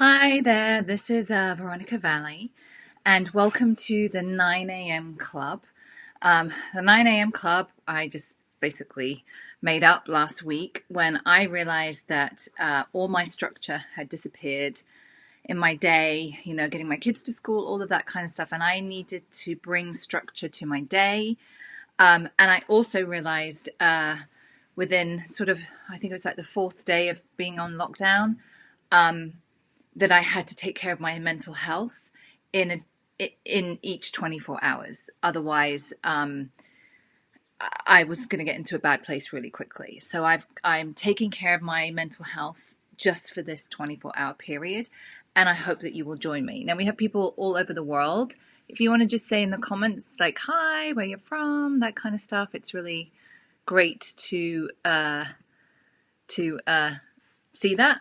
Hi there, this is Veronica Valley, and welcome to the 9 a.m. Club. The 9 a.m. Club I just basically made up last week when I realized that all my structure had disappeared in my day, getting my kids to school, all of that kind of stuff, and I needed to bring structure to my day. And I also realized within I think it was like the fourth day of being on lockdown, that I had to take care of my mental health in each 24 hours. Otherwise, I was going to get into a bad place really quickly. So I'm taking care of my mental health just for this 24-hour period, and I hope that you will join me. Now, we have people all over the world. If you want to just say in the comments, like, hi, where you're from, that kind of stuff, it's really great to see that.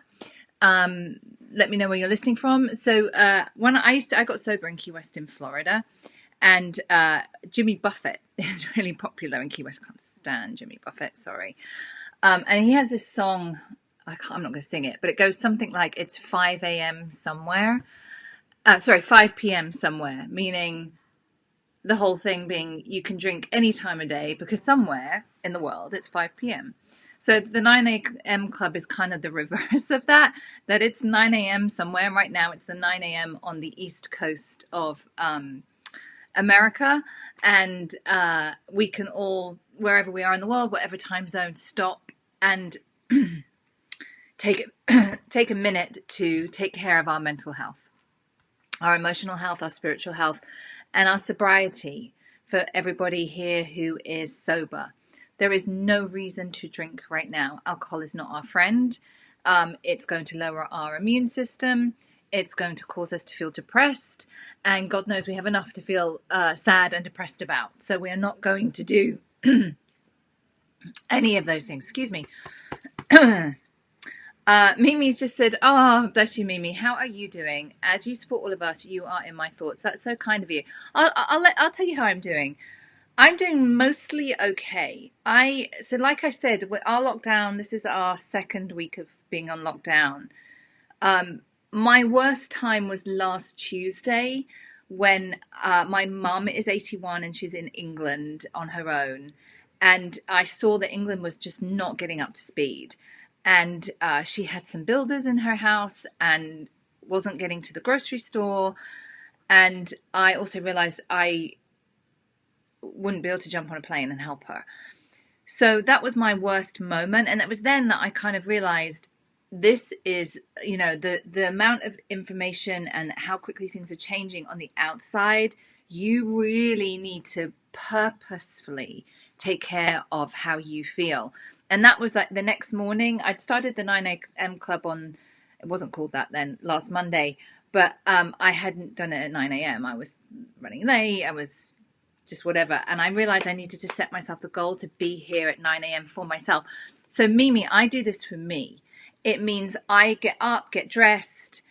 Let me know where you're listening from. So when I got sober in Key West in Florida, and Jimmy Buffett is really popular in Key West. I can't stand Jimmy Buffett, sorry. And he has this song, I'm not going to sing it, but it goes something like, it's 5 a.m. somewhere. 5 p.m. somewhere, meaning the whole thing being you can drink any time of day because somewhere in the world it's 5 p.m. So the 9 a.m. Club is kind of the reverse of that it's 9 a.m. somewhere. Right now it's the 9 a.m. on the East Coast of America. And we can all, wherever we are in the world, whatever time zone, stop and take a minute to take care of our mental health, our emotional health, our spiritual health, and our sobriety. For everybody here who is sober, there is no reason to drink right now. Alcohol is not our friend. It's going to lower our immune system. It's going to cause us to feel depressed. And God knows we have enough to feel sad and depressed about. So we are not going to do any of those things. Excuse me. Mimi's just said, oh, bless you, Mimi. How are you doing? As you support all of us, you are in my thoughts. That's so kind of you. I'll tell you how I'm doing. I'm doing mostly okay. So like I said, our lockdown, this is our second week of being on lockdown. My worst time was last Tuesday when my mum is 81 and she's in England on her own. And I saw that England was just not getting up to speed. And she had some builders in her house and wasn't getting to the grocery store. And I also realized I wouldn't be able to jump on a plane and help her. So that was my worst moment. And it was then that I kind of realized this is, the amount of information and how quickly things are changing on the outside. You really need to purposefully take care of how you feel. And that was like the next morning. I'd started the 9 a.m. Club it wasn't called that then, last Monday, but I hadn't done it at 9 a.m. I was running late. I was just whatever. And I realized I needed to set myself the goal to be here at 9 a.m. for myself. So Mimi, I do this for me. It means I get up, get dressed,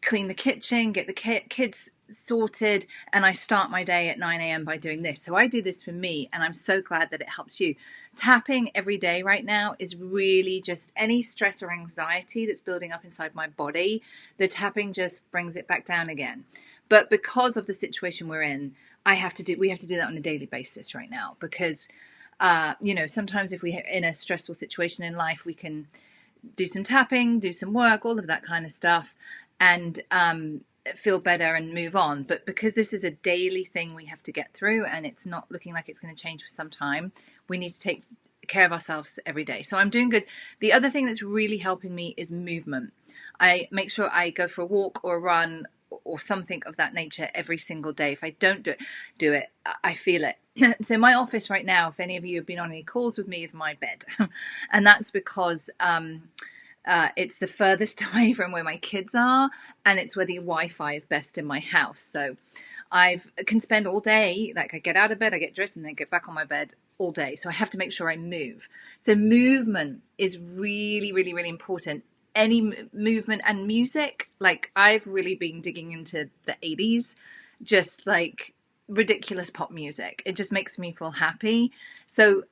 clean the kitchen, get the kids sorted, and I start my day at 9 a.m. by doing this. So I do this for me, and I'm so glad that it helps you. Tapping every day right now is really just any stress or anxiety that's building up inside my body. The tapping just brings it back down again. But because of the situation we're in, we have to do that on a daily basis right now because, sometimes if we're in a stressful situation in life, we can do some tapping, do some work, all of that kind of stuff, and feel better and move on. But because this is a daily thing we have to get through and it's not looking like it's going to change for some time, we need to take care of ourselves every day. So I'm doing good. The other thing that's really helping me is movement. I make sure I go for a walk or a run or something of that nature every single day. If I don't do it, I feel it. So my office right now, if any of you have been on any calls with me, is my bed. And that's because it's the furthest away from where my kids are, and it's where the Wi-Fi is best in my house. So I can spend all day, like I get out of bed, I get dressed, and then get back on my bed all day. So I have to make sure I move. So movement is really, really, really important. Any movement and music, like I've really been digging into the 80s, just like ridiculous pop music. It just makes me feel happy. So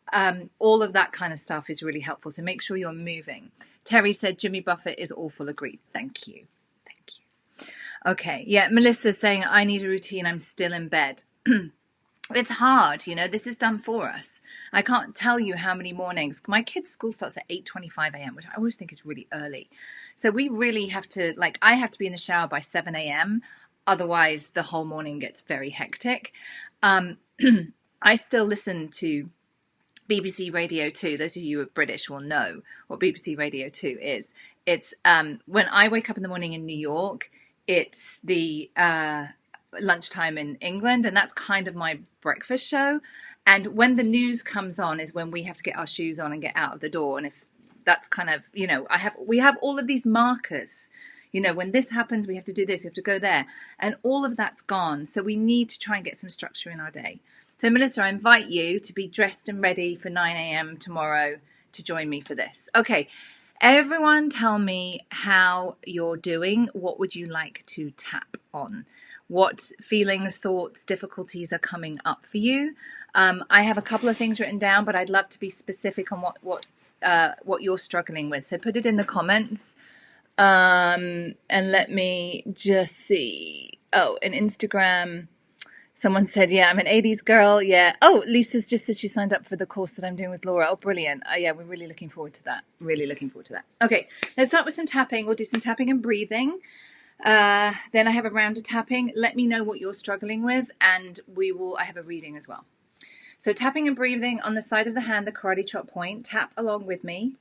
all of that kind of stuff is really helpful. So make sure you're moving. Terry said Jimmy Buffett is awful. Agreed. Thank you. Thank Okay. Yeah. Melissa's saying, I need a routine. I'm still in bed. It's hard, you know, this is done for us. I can't tell you how many mornings. My kids' school starts at 8:25 a.m., which I always think is really early. So we really have to, like, I have to be in the shower by 7 a.m. Otherwise, the whole morning gets very hectic. I still listen to BBC Radio 2. Those of you who are British will know what BBC Radio 2 is. It's when I wake up in the morning in New York, it's the lunchtime in England, and that's kind of my breakfast show. And when the news comes on is when we have to get our shoes on and get out of the door. And if that's kind of, you know, we have all of these markers. You know, when this happens, we have to do this, we have to go there. And all of that's gone. So we need to try and get some structure in our day. So Melissa, I invite you to be dressed and ready for 9 a.m. tomorrow to join me for this. Okay, everyone tell me how you're doing. What would you like to tap on? What feelings, thoughts, difficulties are coming up for you? I have a couple of things written down, but I'd love to be specific on what you're struggling with. So put it in the comments. And let me just see. Oh, an Instagram. Someone said, yeah, I'm an 80s girl. Yeah. Oh, Lisa's just said she signed up for the course that I'm doing with Laura. Oh, brilliant. Yeah, we're really looking forward to that. Really looking forward to that. Okay, let's start with some tapping. We'll do some tapping and breathing. Then I have a round of tapping. Let me know what you're struggling with, and I have a reading as well. So tapping and breathing on the side of the hand, the karate chop point. Tap along with me.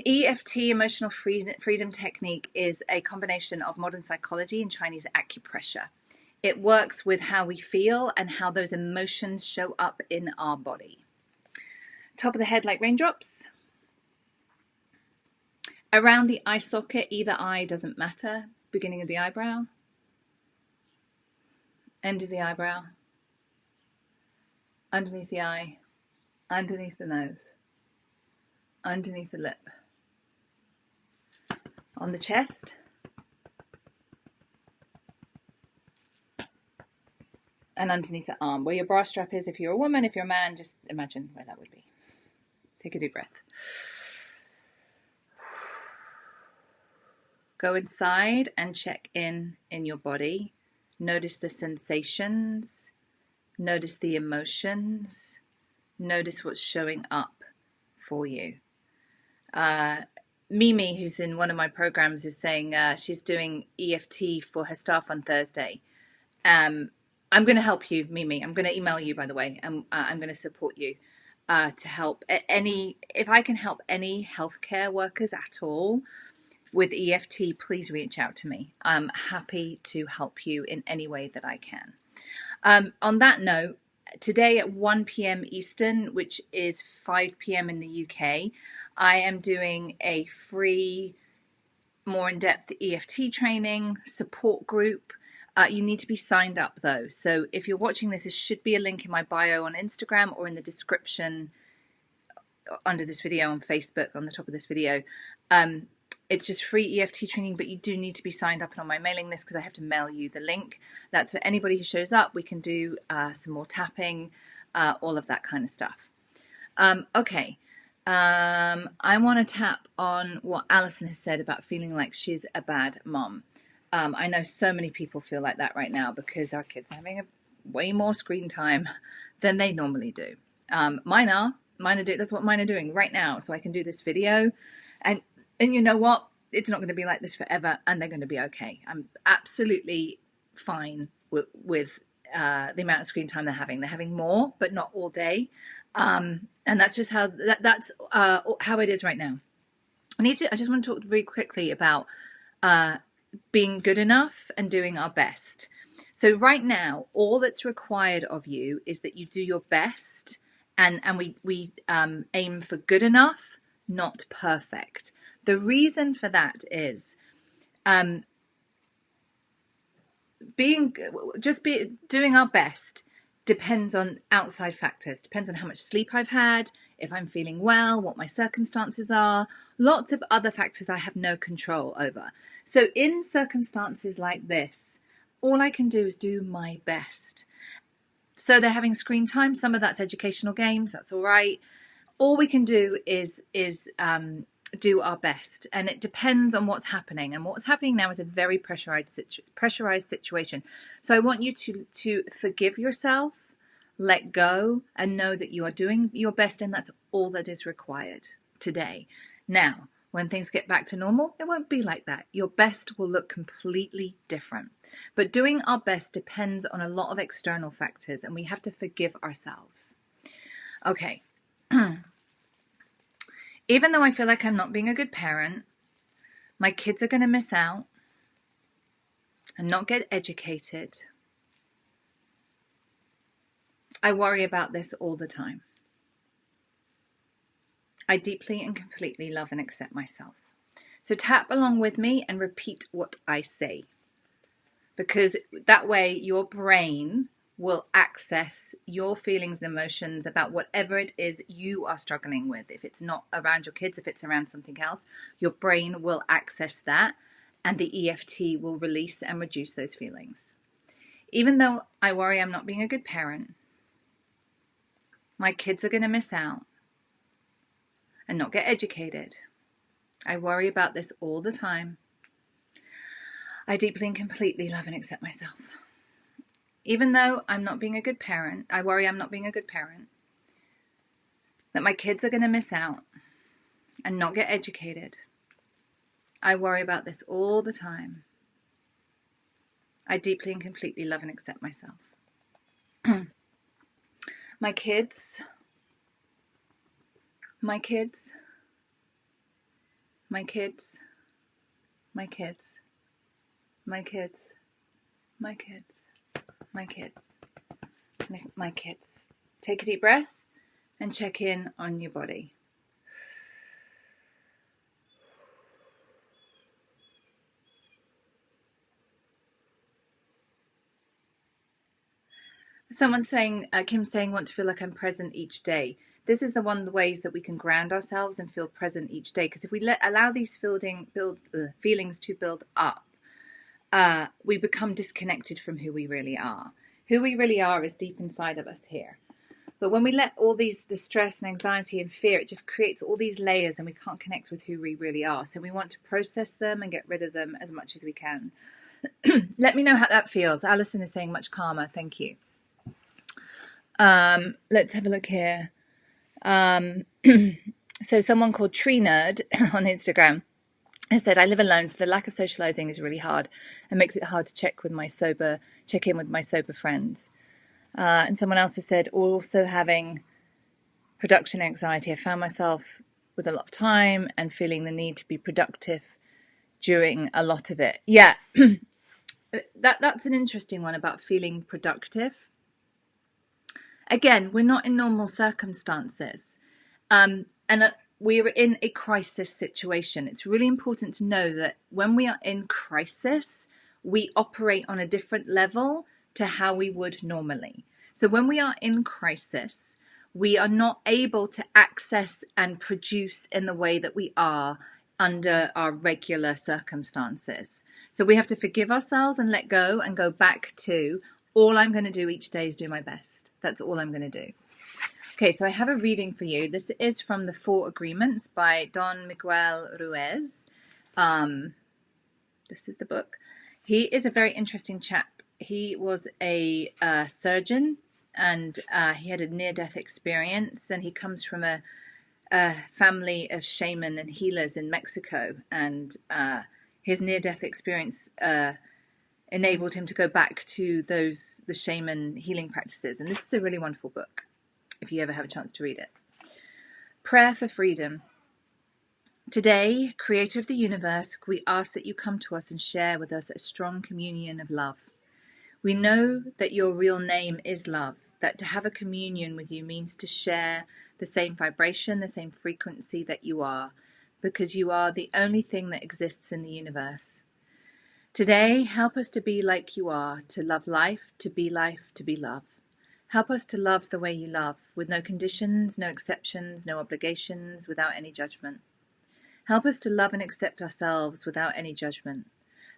EFT, emotional freedom technique, is a combination of modern psychology and Chinese acupressure. It works with how we feel and how those emotions show up in our body. Top of the head like raindrops. Around the eye socket, either eye, doesn't matter. Beginning of the eyebrow. End of the eyebrow. Underneath the eye. Underneath the nose. Underneath the lip. On the chest. And underneath the arm. Where your bra strap is if you're a woman. If you're a man, just imagine where that would be. Take a deep breath. Go inside and check in your body. Notice the sensations. Notice the emotions. Notice what's showing up for you. Mimi, who's in one of my programs, is saying she's doing EFT for her staff on Thursday. I'm going to help you, Mimi. I'm going to email you, by the way. I'm going to support you to help if I can help any healthcare workers at all with EFT, please reach out to me. I'm happy to help you in any way that I can. On that note, today at 1 p.m. Eastern, which is 5 p.m. in the UK, I am doing a free, more in-depth EFT training support group. You need to be signed up though. So if you're watching this, there should be a link in my bio on Instagram or in the description under this video on Facebook on the top of this video. It's just free EFT training, but you do need to be signed up and on my mailing list because I have to mail you the link. That's for anybody who shows up. We can do some more tapping, all of that kind of stuff. Okay. I want to tap on what Alison has said about feeling like she's a bad mom. I know so many people feel like that right now because our kids are having way more screen time than they normally do. Mine are doing, that's what mine are doing right now. So I can do this video and you know what? It's not going to be like this forever, and they're going to be okay. I'm absolutely fine with the amount of screen time they're having. They're having more, but not all day, and that's just how how it is right now. I just want to talk very quickly about being good enough and doing our best. So right now, all that's required of you is that you do your best, and we aim for good enough, not perfect. The reason for that is doing our best depends on outside factors, depends on how much sleep I've had, if I'm feeling well, what my circumstances are, lots of other factors I have no control over. So in circumstances like this, all I can do is do my best. So they're having screen time. Some of that's educational games. That's all right. All we can do is do our best, and it depends on what's happening. And what's happening now is a very pressurized situation. So I want you to forgive yourself, let go, and know that you are doing your best, and that's all that is required today. Now, when things get back to normal, it won't be like that. Your best will look completely different. But doing our best depends on a lot of external factors, and we have to forgive ourselves. Okay. Even though I feel like I'm not being a good parent, my kids are going to miss out and not get educated. I worry about this all the time. I deeply and completely love and accept myself. So tap along with me and repeat what I say, because that way your brain will access your feelings and emotions about whatever it is you are struggling with. If it's not around your kids, if it's around something else, your brain will access that, and the EFT will release and reduce those feelings. Even though I worry I'm not being a good parent, my kids are going to miss out and not get educated. I worry about this all the time. I deeply and completely love and accept myself. Even though I'm not being a good parent, I worry I'm not being a good parent, that my kids are going to miss out and not get educated. I worry about this all the time. I deeply and completely love and accept myself. My kids, my kids, my kids, my kids, my kids, my kids, my kids, my kids. Take a deep breath and check in on your body. Someone's saying, Kim's saying, want to feel like I'm present each day. This is one of the ways that we can ground ourselves and feel present each day. Because if we allow these feelings to build up, we become disconnected from who we really are. Who we really are is deep inside of us here. But when we let all the stress and anxiety and fear, it just creates all these layers and we can't connect with who we really are. So we want to process them and get rid of them as much as we can. Let me know how that feels. Alison is saying much calmer. Thank you. Let's have a look here. So someone called Tree Nerd on Instagram has said, I live alone, so the lack of socializing is really hard and makes it hard to check in with my sober friends. And someone else has said, also having production anxiety. I found myself with a lot of time and feeling the need to be productive during a lot of it. Yeah, that's an interesting one about feeling productive. Again, we're not in normal circumstances. And we're in a crisis situation. It's really important to know that when we are in crisis, we operate on a different level to how we would normally. So when we are in crisis, we are not able to access and produce in the way that we are under our regular circumstances. So we have to forgive ourselves and let go and go back to, all I'm going to do each day is do my best. That's all I'm going to do. Okay, so I have a reading for you. This is from The Four Agreements by Don Miguel Ruiz. This is the book. He is a very interesting chap. He was a surgeon, and he had a near-death experience, and he comes from a family of shaman and healers in Mexico, and his near-death experience enabled him to go back to the shaman healing practices. And this is a really wonderful book, if you ever have a chance to read it. Prayer for freedom. Today, Creator of the universe, we ask that you come to us and share with us a strong communion of love. We know that your real name is love, that to have a communion with you means to share the same vibration, the same frequency that you are, because you are the only thing that exists in the universe. Today, help us to be like you are, to love life, to be love. Help us to love the way you love, with no conditions, no exceptions, no obligations, without any judgment. Help us to love and accept ourselves without any judgment,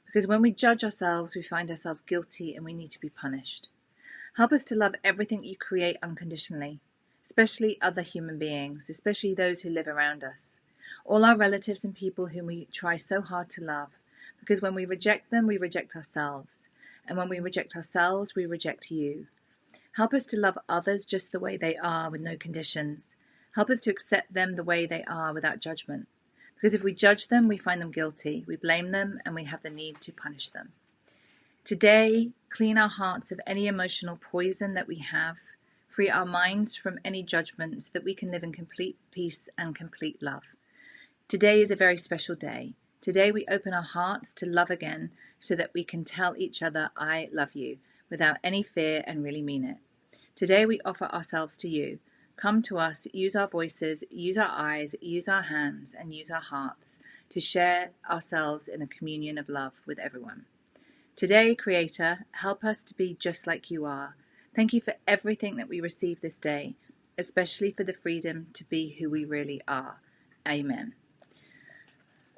because when we judge ourselves, we find ourselves guilty and we need to be punished. Help us to love everything you create unconditionally, especially other human beings, especially those who live around us. all our relatives and people whom we try so hard to love, because when we reject them, we reject ourselves. And when we reject ourselves, we reject you. Help us to love others just the way they are with no conditions. Help us to accept them the way they are without judgment. Because if we judge them, we find them guilty, we blame them, and we have the need to punish them. Today, clean our hearts of any emotional poison that we have. Free our minds from any judgment so that we can live in complete peace and complete love. Today is a very special day. Today we open our hearts to love again so that we can tell each other, I love you, without any fear and really mean it. Today we offer ourselves to you. Come to us, use our voices, use our eyes, use our hands, and use our hearts to share ourselves in a communion of love with everyone. Today, Creator, help us to be just like you are. Thank you for everything that we receive this day, especially for the freedom to be who we really are. Amen.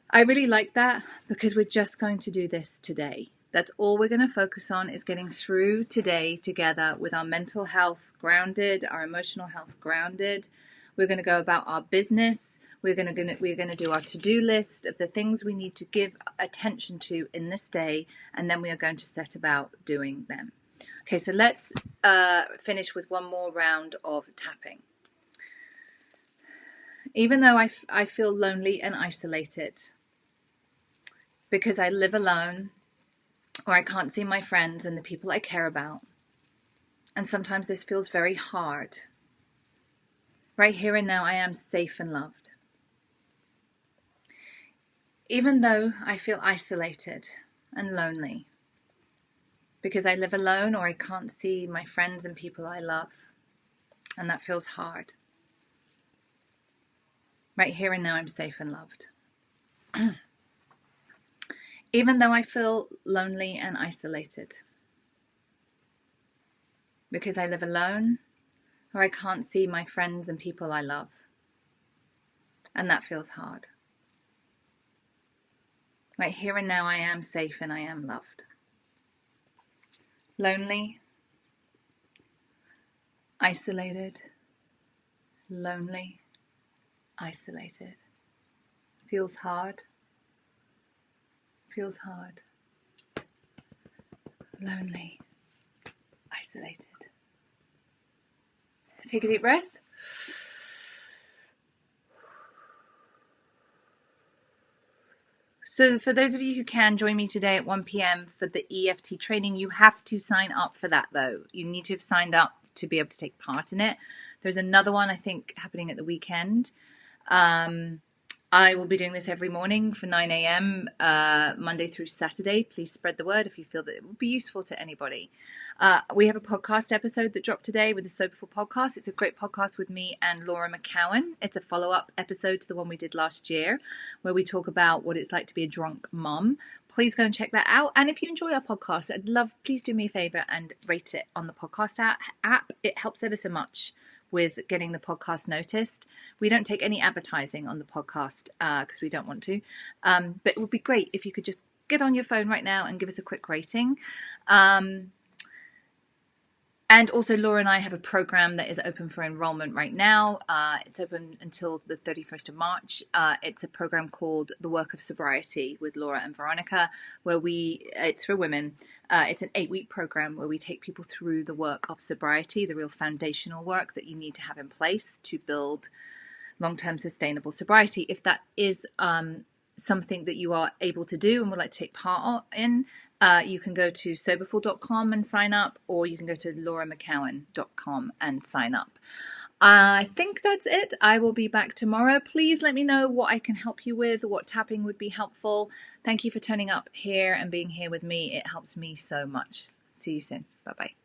I really like that because we're just going to do this today. That's all we're going to focus on, is getting through today together with our mental health grounded, our emotional health grounded. We're going to go about our business. We're going to do our to-do list of the things we need to give attention to in this day, and then we are going to set about doing them. Okay, so let's finish with one more round of tapping. Even though I feel lonely and isolated because I live alone, or I can't see my friends and the people I care about, and sometimes this feels very hard, right here and now I am safe and loved. Even though I feel isolated and lonely because I live alone or I can't see my friends and people I love, and that feels hard, right here and now I'm safe and loved. Even though I feel lonely and isolated because I live alone or I can't see my friends and people I love, and that feels hard, right here and now I am safe and I am loved. Lonely, isolated, lonely, isolated. Feels hard. Feels hard. Lonely, isolated. Take a deep breath. So for those of you who can join me today at 1 p.m. for the EFT training, you have to sign up for that though. You need to have signed up to be able to take part in it. There's another one I think happening at the weekend. I will be doing this every morning for 9 a.m. Monday through Saturday. Please spread the word if you feel that it would be useful to anybody. We have a podcast episode that dropped today with the Soberful podcast. It's a great podcast with me and Laura McCowan. It's a follow-up episode to the one we did last year where we talk about what it's like to be a drunk mum. Please go and check that out. And if you enjoy our podcast, please do me a favor and rate it on the podcast app. It helps ever so much with getting the podcast noticed. We don't take any advertising on the podcast because we don't want to. But it would be great if you could just get on your phone right now and give us a quick rating. And also, Laura and I have a program that is open for enrollment right now. It's open until the 31st of March. It's a program called The Work of Sobriety with Laura and Veronica, where it's for women. It's an 8-week program where we take people through the work of sobriety, the real foundational work that you need to have in place to build long-term sustainable sobriety. If that is something that you are able to do and would like to take part in, you can go to soberful.com and sign up, or you can go to lauramccowan.com and sign up. I think that's it. I will be back tomorrow. Please let me know what I can help you with, what tapping would be helpful. Thank you for turning up here and being here with me. It helps me so much. See you soon. Bye-bye.